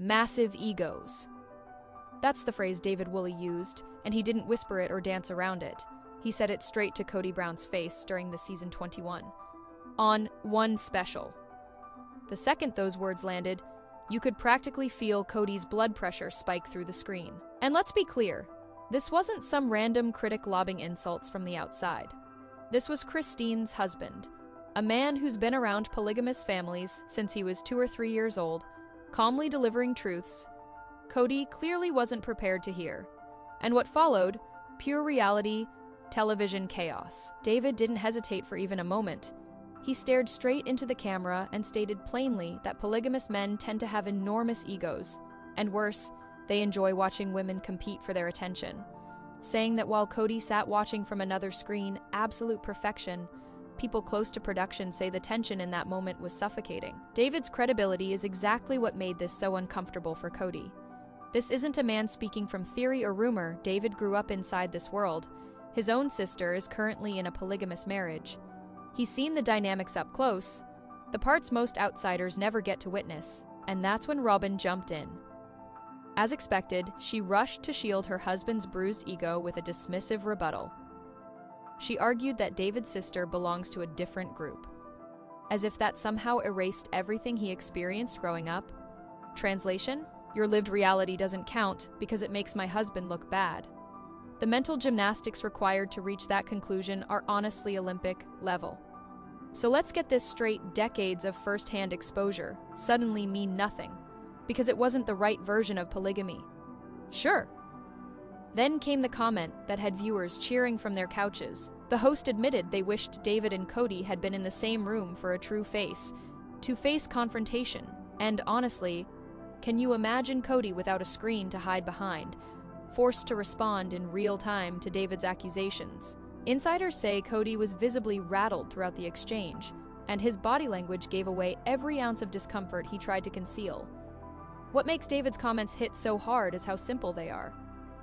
massive egos. That's the phrase David Woolley used, and he didn't whisper it or dance around it. He said it straight to Kody Brown's face during the season 21. On one special. The second those words landed, you could practically feel Kody's blood pressure spike through the screen. And let's be clear, this wasn't some random critic lobbing insults from the outside. This was Christine's husband, a man who's been around polygamous families since he was 2 or 3 years old, calmly delivering truths Kody clearly wasn't prepared to hear. And what followed, pure reality, television chaos. David didn't hesitate for even a moment. He stared straight into the camera and stated plainly that polygamous men tend to have enormous egos, and worse, they enjoy watching women compete for their attention. Saying that while Kody sat watching from another screen, absolute perfection, people close to production say the tension in that moment was suffocating. David's credibility is exactly what made this so uncomfortable for Kody. This isn't a man speaking from theory or rumor. David grew up inside this world. His own sister is currently in a polygamous marriage. He's seen the dynamics up close, the parts most outsiders never get to witness, and that's when Robyn jumped in. As expected, she rushed to shield her husband's bruised ego with a dismissive rebuttal. She argued that David's sister belongs to a different group, as if that somehow erased everything he experienced growing up. Translation: your lived reality doesn't count because it makes my husband look bad. The mental gymnastics required to reach that conclusion are honestly Olympic level. So let's get this straight: decades of first-hand exposure suddenly mean nothing, because it wasn't the right version of polygamy. Sure. Then came the comment that had viewers cheering from their couches. The host admitted they wished David and Kody had been in the same room for a true face-to-face confrontation. And honestly, can you imagine Kody without a screen to hide behind, forced to respond in real time to David's accusations? Insiders say Kody was visibly rattled throughout the exchange, and his body language gave away every ounce of discomfort he tried to conceal. What makes David's comments hit so hard is how simple they are.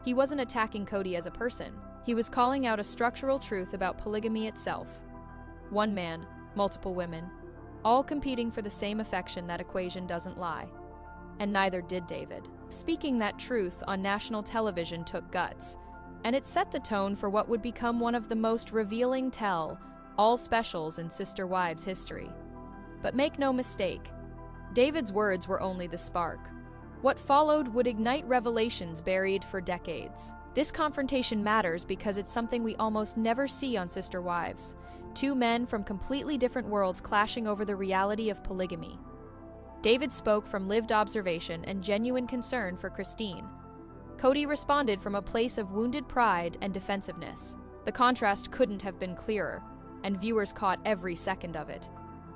He wasn't attacking Kody as a person. He was calling out a structural truth about polygamy itself. One man, multiple women, all competing for the same affection. That equation doesn't lie. And neither did David. Speaking that truth on national television took guts, and it set the tone for what would become one of the most revealing tell-all specials in Sister Wives history. But make no mistake, David's words were only the spark. What followed would ignite revelations buried for decades. This confrontation matters because it's something we almost never see on Sister Wives. Two men from completely different worlds clashing over the reality of polygamy. David spoke from lived observation and genuine concern for Christine. Kody responded from a place of wounded pride and defensiveness. The contrast couldn't have been clearer, and viewers caught every second of it.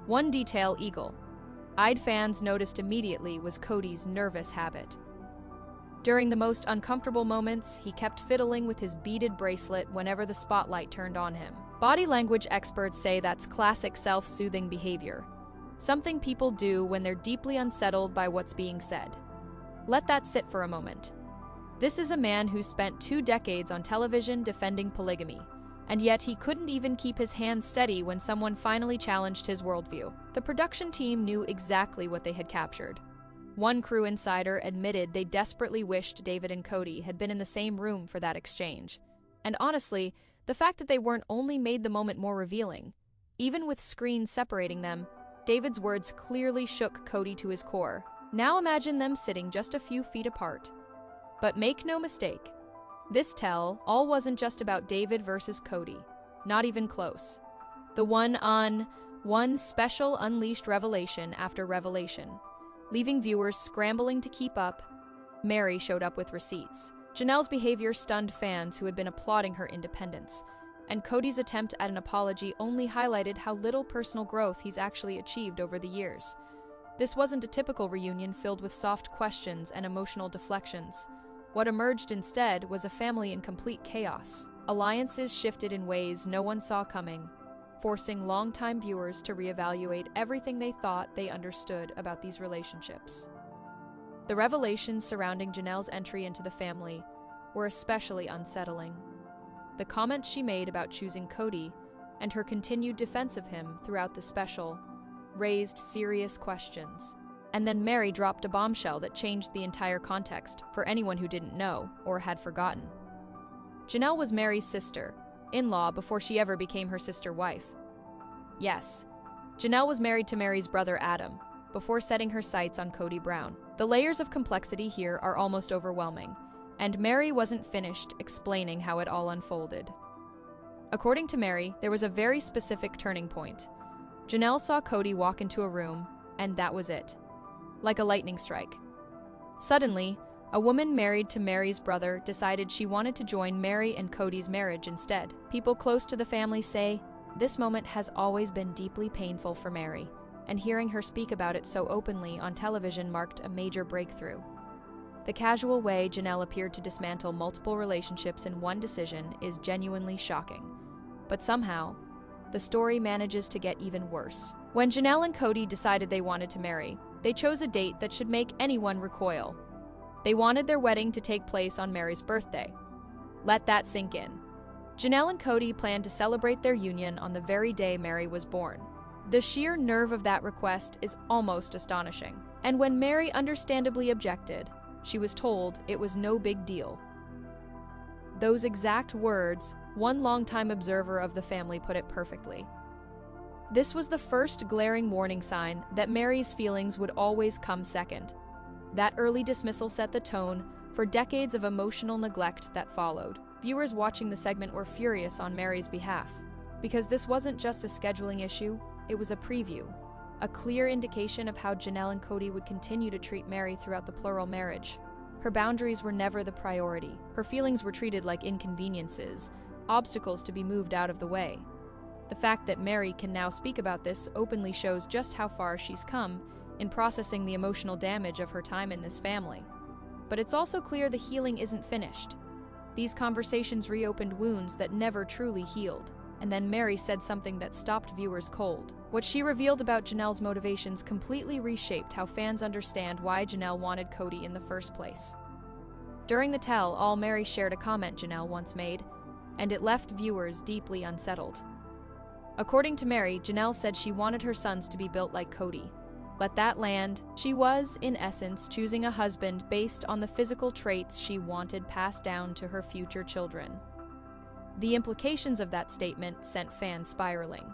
One detail eagle-eyed fans noticed immediately was Kody's nervous habit. During the most uncomfortable moments, he kept fiddling with his beaded bracelet whenever the spotlight turned on him. Body language experts say that's classic self-soothing behavior, something people do when they're deeply unsettled by what's being said. Let that sit for a moment. This is a man who spent 2 decades on television defending polygamy, and yet he couldn't even keep his hands steady when someone finally challenged his worldview. The production team knew exactly what they had captured. One crew insider admitted they desperately wished David and Kody had been in the same room for that exchange. And honestly, the fact that they weren't only made the moment more revealing. Even with screens separating them, David's words clearly shook Kody to his core. Now imagine them sitting just a few feet apart. But make no mistake, this tell-all wasn't just about David versus Kody. Not even close. The one special unleashed revelation after revelation, leaving viewers scrambling to keep up. Meri showed up with receipts. Janelle's behavior stunned fans who had been applauding her independence, and Kody's attempt at an apology only highlighted how little personal growth he's actually achieved over the years. This wasn't a typical reunion filled with soft questions and emotional deflections. What emerged instead was a family in complete chaos. Alliances shifted in ways no one saw coming, forcing longtime viewers to reevaluate everything they thought they understood about these relationships. The revelations surrounding Janelle's entry into the family were especially unsettling. The comments she made about choosing Kody and her continued defense of him throughout the special raised serious questions. And then Meri dropped a bombshell that changed the entire context for anyone who didn't know or had forgotten. Janelle was Meri's sister-in-law before she ever became her sister-wife. Yes, Janelle was married to Meri's brother Adam before setting her sights on Kody Brown. The layers of complexity here are almost overwhelming, and Meri wasn't finished explaining how it all unfolded. According to Meri, there was a very specific turning point. Janelle saw Kody walk into a room, and that was it. Like a lightning strike. Suddenly, a woman married to Meri's brother decided she wanted to join Meri and Kody's marriage instead. People close to the family say, this moment has always been deeply painful for Meri, and hearing her speak about it so openly on television marked a major breakthrough. The casual way Janelle appeared to dismantle multiple relationships in one decision is genuinely shocking. But somehow, the story manages to get even worse. When Janelle and Kody decided they wanted to marry, they chose a date that should make anyone recoil. They wanted their wedding to take place on Meri's birthday. Let that sink in. Janelle and Kody planned to celebrate their union on the very day Meri was born. The sheer nerve of that request is almost astonishing. And when Meri understandably objected, she was told it was no big deal. Those exact words, one longtime observer of the family put it perfectly. This was the first glaring warning sign that Meri's feelings would always come second. That early dismissal set the tone for decades of emotional neglect that followed. Viewers watching the segment were furious on Meri's behalf, because this wasn't just a scheduling issue, it was a preview, a clear indication of how Janelle and Kody would continue to treat Meri throughout the plural marriage. Her boundaries were never the priority. Her feelings were treated like inconveniences, obstacles to be moved out of the way. The fact that Meri can now speak about this openly shows just how far she's come in processing the emotional damage of her time in this family. But it's also clear the healing isn't finished. These conversations reopened wounds that never truly healed. And then Meri said something that stopped viewers cold. What she revealed about Janelle's motivations completely reshaped how fans understand why Janelle wanted Kody in the first place. During the tell-all, Meri shared a comment Janelle once made, and it left viewers deeply unsettled. According to Meri, Janelle said she wanted her sons to be built like Kody. Let that land. She was, in essence, choosing a husband based on the physical traits she wanted passed down to her future children. The implications of that statement sent fans spiraling.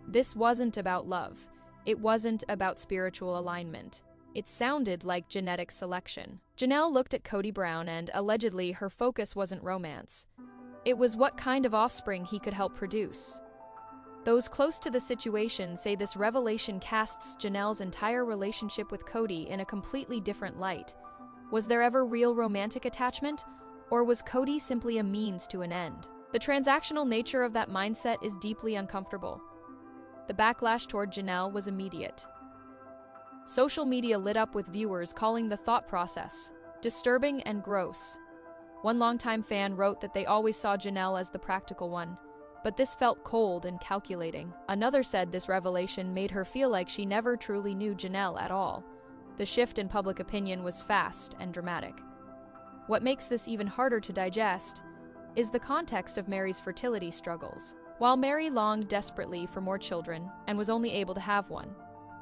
This wasn't about love. It wasn't about spiritual alignment. It sounded like genetic selection. Janelle looked at Kody Brown and, allegedly, her focus wasn't romance. It was what kind of offspring he could help produce. Those close to the situation say this revelation casts Janelle's entire relationship with Kody in a completely different light. Was there ever real romantic attachment, or was Kody simply a means to an end? The transactional nature of that mindset is deeply uncomfortable. The backlash toward Janelle was immediate. Social media lit up with viewers calling the thought process disturbing and gross. One longtime fan wrote that they always saw Janelle as the practical one, but this felt cold and calculating. Another said this revelation made her feel like she never truly knew Janelle at all. The shift in public opinion was fast and dramatic. What makes this even harder to digest is the context of Meri's fertility struggles. While Meri longed desperately for more children and was only able to have one,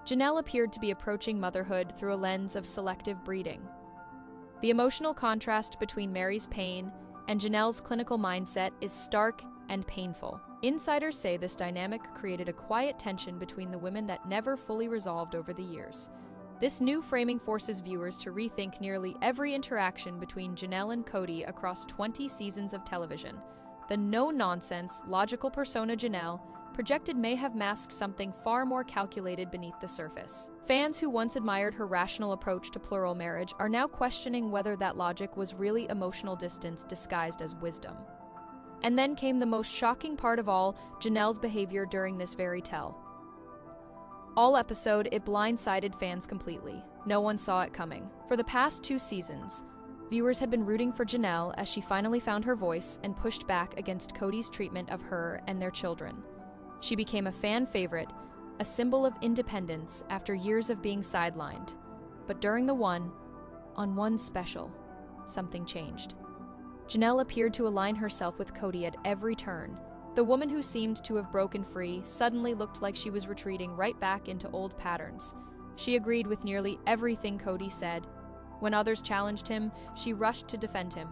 Janelle appeared to be approaching motherhood through a lens of selective breeding. The emotional contrast between Meri's pain and Janelle's clinical mindset is stark and painful. Insiders say this dynamic created a quiet tension between the women that never fully resolved over the years. This new framing forces viewers to rethink nearly every interaction between Janelle and Kody across 20 seasons of television. The no-nonsense, logical persona Janelle projected may have masked something far more calculated beneath the surface. Fans who once admired her rational approach to plural marriage are now questioning whether that logic was really emotional distance disguised as wisdom. And then came the most shocking part of all, Janelle's behavior during this very tell. All episode, it blindsided fans completely. No one saw it coming. For the past 2 seasons, viewers had been rooting for Janelle as she finally found her voice and pushed back against Kody's treatment of her and their children. She became a fan favorite, a symbol of independence after years of being sidelined. But during the on one special, something changed. Janelle appeared to align herself with Kody at every turn. The woman who seemed to have broken free suddenly looked like she was retreating right back into old patterns. She agreed with nearly everything Kody said. When others challenged him, she rushed to defend him.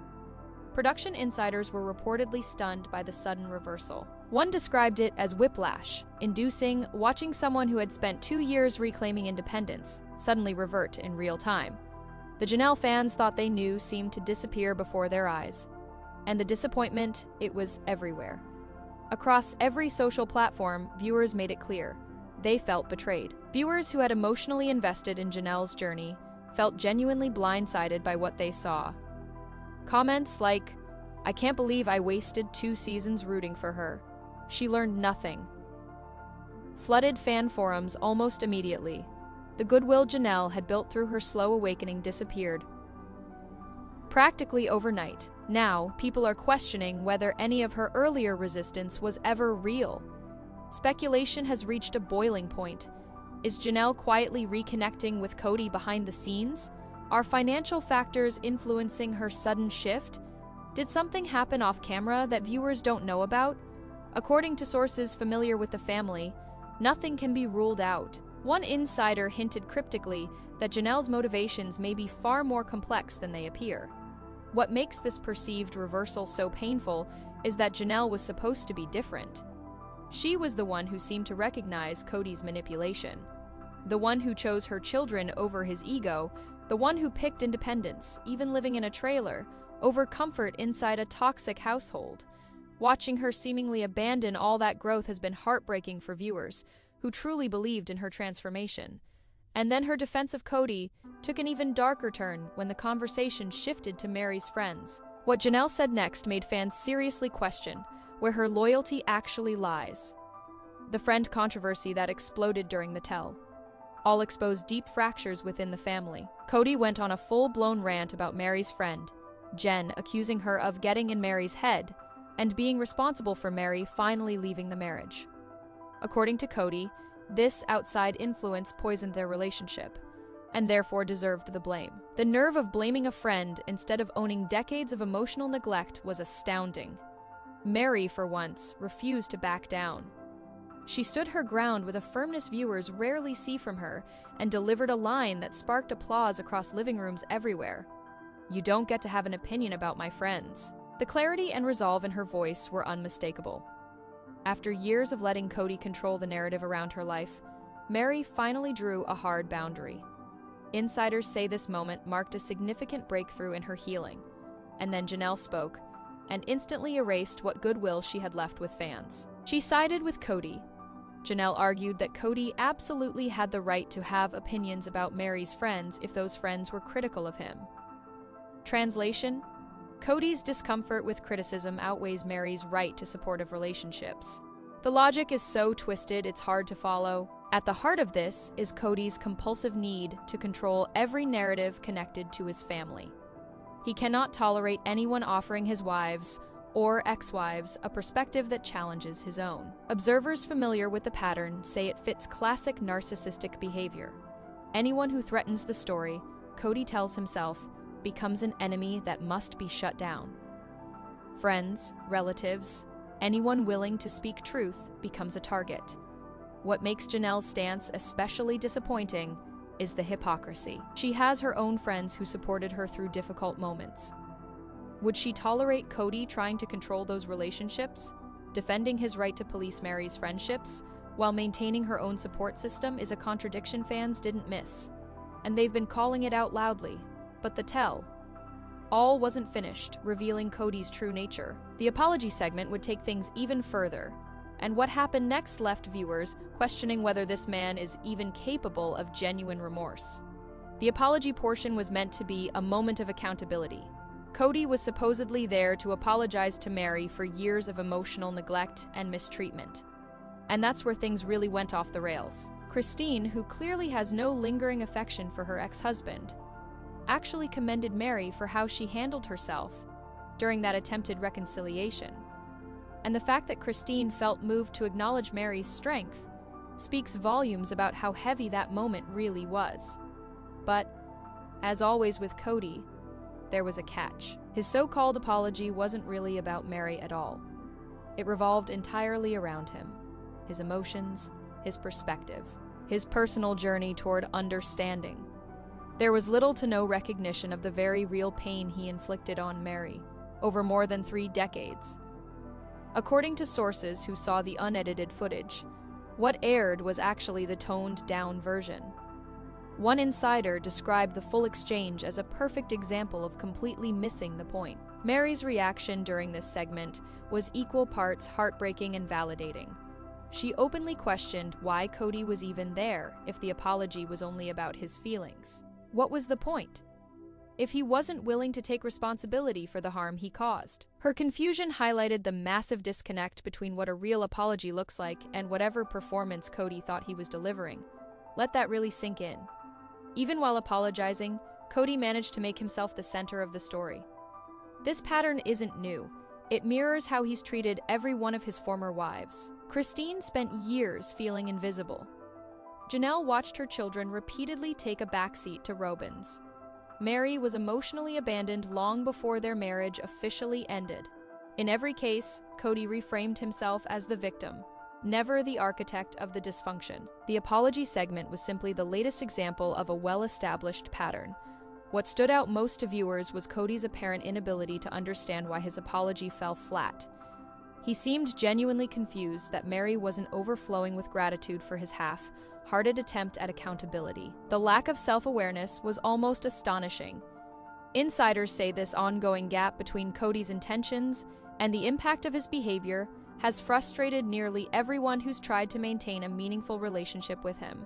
Production insiders were reportedly stunned by the sudden reversal. One described it as whiplash, inducing watching someone who had spent 2 years reclaiming independence suddenly revert in real time. The Janelle fans thought they knew seemed to disappear before their eyes. And the disappointment, it was everywhere. Across every social platform, viewers made it clear. They felt betrayed. Viewers who had emotionally invested in Janelle's journey felt genuinely blindsided by what they saw. Comments like, "I can't believe I wasted 2 seasons rooting for her. She learned nothing," flooded fan forums almost immediately. The goodwill Janelle had built through her slow awakening disappeared. Practically overnight, now people are questioning whether any of her earlier resistance was ever real. Speculation has reached a boiling point. Is Janelle quietly reconnecting with Kody behind the scenes? Are financial factors influencing her sudden shift? Did something happen off camera that viewers don't know about? According to sources familiar with the family, nothing can be ruled out. One insider hinted cryptically that Janelle's motivations may be far more complex than they appear. What makes this perceived reversal so painful is that Janelle was supposed to be different. She was the one who seemed to recognize Kody's manipulation, the one who chose her children over his ego, the one who picked independence, even living in a trailer, over comfort inside a toxic household. Watching her seemingly abandon all that growth has been heartbreaking for viewers who truly believed in her transformation. And then her defense of Kody took an even darker turn when the conversation shifted to Meri's friends. What Janelle said next made fans seriously question where her loyalty actually lies. The friend controversy that exploded during the tell all exposed deep fractures within the family. Kody went on a full-blown rant about Meri's friend, Jen, accusing her of getting in Meri's head and being responsible for Meri finally leaving the marriage. According to Kody, this outside influence poisoned their relationship, and therefore deserved the blame. The nerve of blaming a friend instead of owning decades of emotional neglect was astounding. Meri, for once, refused to back down. She stood her ground with a firmness viewers rarely see from her and delivered a line that sparked applause across living rooms everywhere. "You don't get to have an opinion about my friends." The clarity and resolve in her voice were unmistakable. After years of letting Kody control the narrative around her life, Meri finally drew a hard boundary. Insiders say this moment marked a significant breakthrough in her healing, and then Janelle spoke and instantly erased what goodwill she had left with fans. She sided with Kody. Janelle argued that Kody absolutely had the right to have opinions about Meri's friends if those friends were critical of him. Translation: Kody's discomfort with criticism outweighs Meri's right to supportive relationships. The logic is so twisted it's hard to follow. At the heart of this is Kody's compulsive need to control every narrative connected to his family. He cannot tolerate anyone offering his wives or ex-wives a perspective that challenges his own. Observers familiar with the pattern say it fits classic narcissistic behavior. Anyone who threatens the story, Kody tells himself, becomes an enemy that must be shut down. Friends, relatives, anyone willing to speak truth becomes a target. What makes Janelle's stance especially disappointing is the hypocrisy. She has her own friends who supported her through difficult moments. Would she tolerate Kody trying to control those relationships? Defending his right to police Meri's friendships while maintaining her own support system is a contradiction fans didn't miss, and they've been calling it out loudly. But the tell all wasn't finished, revealing Kody's true nature. The apology segment would take things even further, and what happened next left viewers questioning whether this man is even capable of genuine remorse. The apology portion was meant to be a moment of accountability. Kody was supposedly there to apologize to Meri for years of emotional neglect and mistreatment. And that's where things really went off the rails. Christine, who clearly has no lingering affection for her ex-husband, actually commended Meri for how she handled herself during that attempted reconciliation. And the fact that Christine felt moved to acknowledge Meri's strength speaks volumes about how heavy that moment really was. But, as always with Kody, there was a catch. His so-called apology wasn't really about Meri at all. It revolved entirely around him, his emotions, his perspective. his personal journey toward understanding. There was little to no recognition of the very real pain he inflicted on Meri over more than 3 decades. According to sources who saw the unedited footage, what aired was actually the toned-down version. One insider described the full exchange as a perfect example of completely missing the point. Meri's reaction during this segment was equal parts heartbreaking and validating. She openly questioned why Kody was even there if the apology was only about his feelings. What was the point if he wasn't willing to take responsibility for the harm he caused? Her confusion highlighted the massive disconnect between what a real apology looks like and whatever performance Kody thought he was delivering. Let that really sink in. Even while apologizing, Kody managed to make himself the center of the story. This pattern isn't new. It mirrors how he's treated every one of his former wives. Christine spent years feeling invisible. Janelle watched her children repeatedly take a backseat to Robyn's. Meri was emotionally abandoned long before their marriage officially ended. In every case, Kody reframed himself as the victim, never the architect of the dysfunction. The apology segment was simply the latest example of a well-established pattern. What stood out most to viewers was Kody's apparent inability to understand why his apology fell flat. He seemed genuinely confused that Meri wasn't overflowing with gratitude for his half-hearted attempt at accountability. The lack of self-awareness was almost astonishing. Insiders say this ongoing gap between Kody's intentions and the impact of his behavior has frustrated nearly everyone who's tried to maintain a meaningful relationship with him.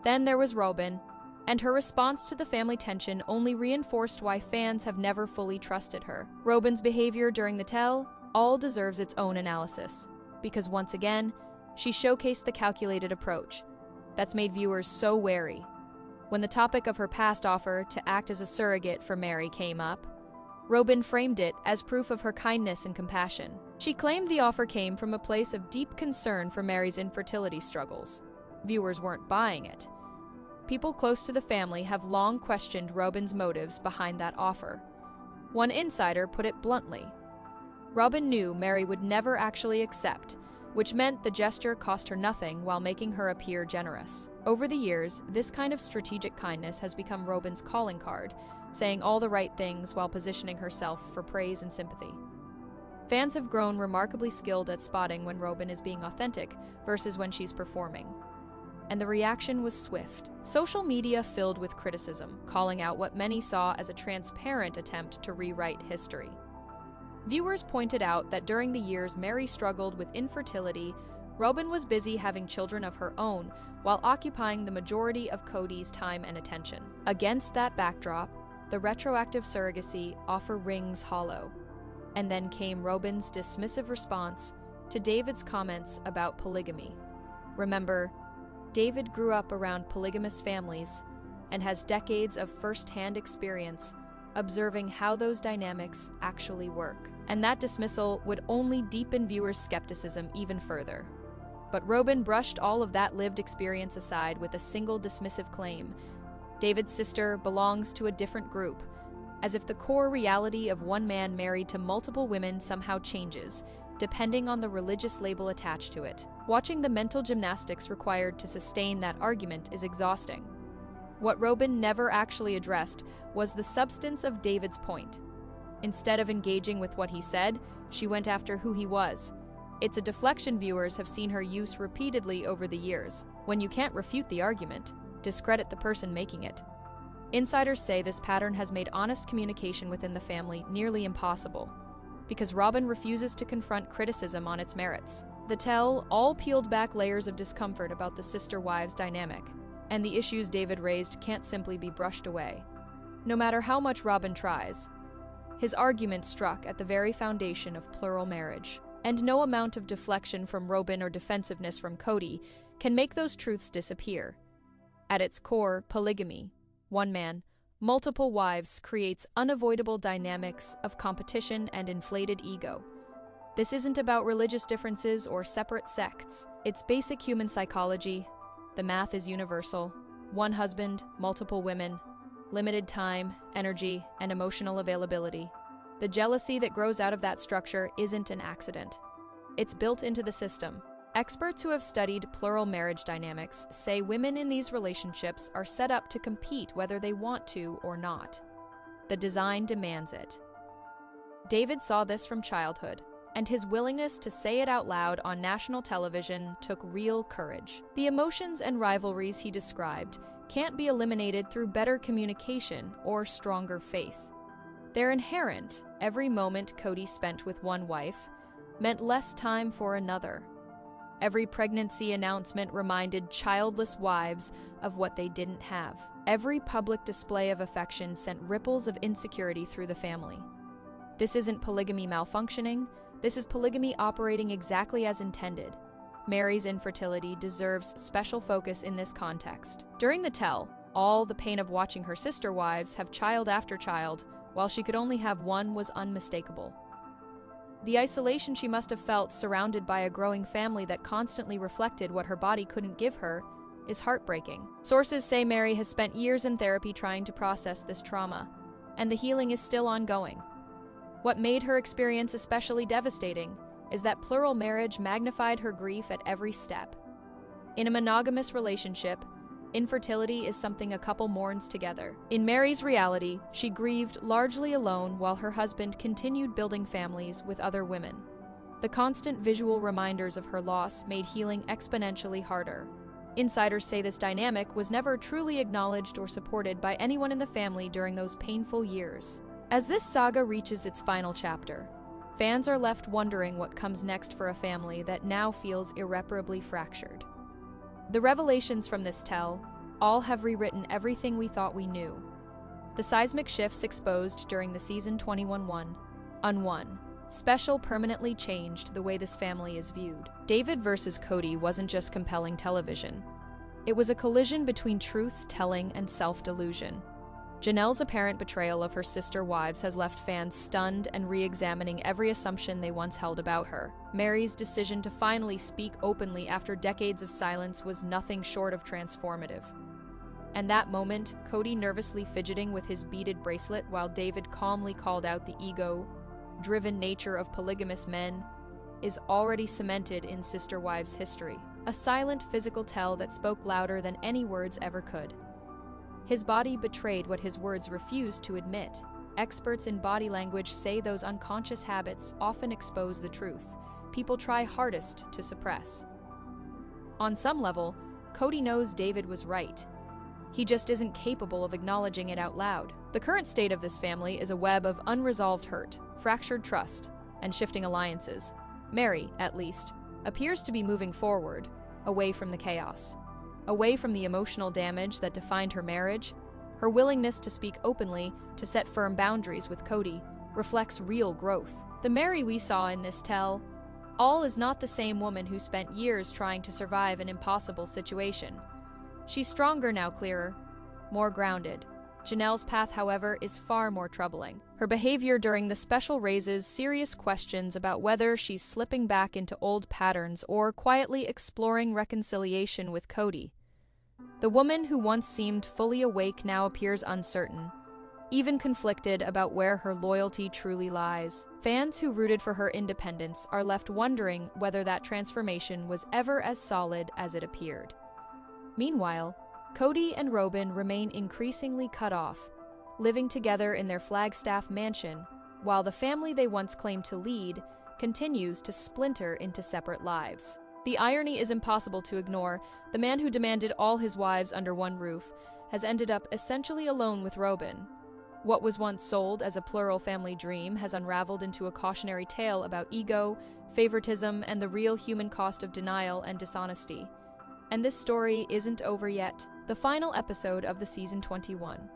Then there was Robyn, and her response to the family tension only reinforced why fans have never fully trusted her. Robyn's behavior during the tell all deserves its own analysis, because once again, she showcased the calculated approach that's made viewers so wary. When the topic of her past offer to act as a surrogate for Meri came up, Robyn framed it as proof of her kindness and compassion. She claimed the offer came from a place of deep concern for Meri's infertility struggles. Viewers weren't buying it. People close to the family have long questioned Robyn's motives behind that offer. One insider put it bluntly: Robyn knew Meri would never actually accept, which meant the gesture cost her nothing while making her appear generous. Over the years, this kind of strategic kindness has become Robyn's calling card, saying all the right things while positioning herself for praise and sympathy. Fans have grown remarkably skilled at spotting when Robyn is being authentic versus when she's performing. And the reaction was swift. Social media filled with criticism, calling out what many saw as a transparent attempt to rewrite history. Viewers pointed out that during the years Meri struggled with infertility, Robyn was busy having children of her own while occupying the majority of Kody's time and attention. Against that backdrop, the retroactive surrogacy offer rings hollow. And then came Robyn's dismissive response to David's comments about polygamy. Remember, David grew up around polygamous families and has decades of first-hand experience observing how those dynamics actually work. And that dismissal would only deepen viewers' skepticism even further. But Robyn brushed all of that lived experience aside with a single dismissive claim: David's sister belongs to a different group, as if the core reality of one man married to multiple women somehow changes, depending on the religious label attached to it. Watching the mental gymnastics required to sustain that argument is exhausting. What Robyn never actually addressed was the substance of David's point. Instead of engaging with what he said, she went after who he was. It's a deflection viewers have seen her use repeatedly over the years. When you can't refute the argument, discredit the person making it. Insiders say this pattern has made honest communication within the family nearly impossible, because Robyn refuses to confront criticism on its merits. The tell all peeled back layers of discomfort about the sister-wives dynamic, and the issues David raised can't simply be brushed away. No matter how much Robyn tries, his argument struck at the very foundation of plural marriage, and no amount of deflection from Robyn or defensiveness from Kody can make those truths disappear. At its core, polygamy, one man, multiple wives, creates unavoidable dynamics of competition and inflated ego. This isn't about religious differences or separate sects. It's basic human psychology. The math is universal. One husband, multiple women, limited time, energy, and emotional availability. The jealousy that grows out of that structure isn't an accident. It's built into the system. Experts who have studied plural marriage dynamics say women in these relationships are set up to compete whether they want to or not. The design demands it. David saw this from childhood, and his willingness to say it out loud on national television took real courage. The emotions and rivalries he described can't be eliminated through better communication or stronger faith. They're inherent. Every moment Kody spent with one wife meant less time for another. Every pregnancy announcement reminded childless wives of what they didn't have. Every public display of affection sent ripples of insecurity through the family. This isn't polygamy malfunctioning. This is polygamy operating exactly as intended. Meri's infertility deserves special focus in this context. During the tell, all the pain of watching her sister wives have child after child, while she could only have one, was unmistakable. The isolation she must have felt, surrounded by a growing family that constantly reflected what her body couldn't give her, is heartbreaking. Sources say Meri has spent years in therapy trying to process this trauma, and the healing is still ongoing. What made her experience especially devastating is that plural marriage magnified her grief at every step. In a monogamous relationship, infertility is something a couple mourns together. In Meri's reality, she grieved largely alone while her husband continued building families with other women. The constant visual reminders of her loss made healing exponentially harder. Insiders say this dynamic was never truly acknowledged or supported by anyone in the family during those painful years. As this saga reaches its final chapter, fans are left wondering what comes next for a family that now feels irreparably fractured. The revelations from this tell all have rewritten everything we thought we knew. The seismic shifts exposed during the season 21 special permanently changed the way this family is viewed. David versus Kody wasn't just compelling television. It was a collision between truth-telling and self-delusion. Janelle's apparent betrayal of her sister wives has left fans stunned and re-examining every assumption they once held about her. Meri's decision to finally speak openly after decades of silence was nothing short of transformative. And that moment, Kody nervously fidgeting with his beaded bracelet while David calmly called out the ego-driven nature of polygamous men, is already cemented in sister wives' history. A silent physical tell that spoke louder than any words ever could. His body betrayed what his words refused to admit. Experts in body language say those unconscious habits often expose the truth people try hardest to suppress. On some level, Kody knows David was right. He just isn't capable of acknowledging it out loud. The current state of this family is a web of unresolved hurt, fractured trust, and shifting alliances. Meri, at least, appears to be moving forward, away from the chaos. Away from the emotional damage that defined her marriage. Her willingness to speak openly, to set firm boundaries with Kody, reflects real growth. The Meri we saw in this tell all is not the same woman who spent years trying to survive an impossible situation. She's stronger now, clearer, more grounded. Janelle's path, however, is far more troubling. Her behavior during the special raises serious questions about whether she's slipping back into old patterns or quietly exploring reconciliation with Kody. The woman who once seemed fully awake now appears uncertain, even conflicted about where her loyalty truly lies. Fans who rooted for her independence are left wondering whether that transformation was ever as solid as it appeared. Meanwhile, Kody and Robyn remain increasingly cut off, living together in their Flagstaff mansion, while the family they once claimed to lead continues to splinter into separate lives. The irony is impossible to ignore. The man who demanded all his wives under one roof has ended up essentially alone with Robyn. What was once sold as a plural family dream has unraveled into a cautionary tale about ego, favoritism, and the real human cost of denial and dishonesty. And this story isn't over yet. The final episode of the season 21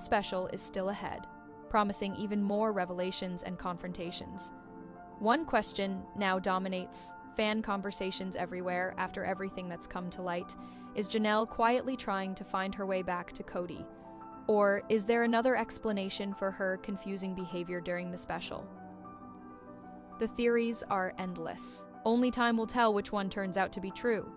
special is still ahead, promising even more revelations and confrontations. One question now dominates fan conversations everywhere after everything that's come to light. Is Janelle quietly trying to find her way back to Kody? Or is there another explanation for her confusing behavior during the special? The theories are endless. Only time will tell which one turns out to be true.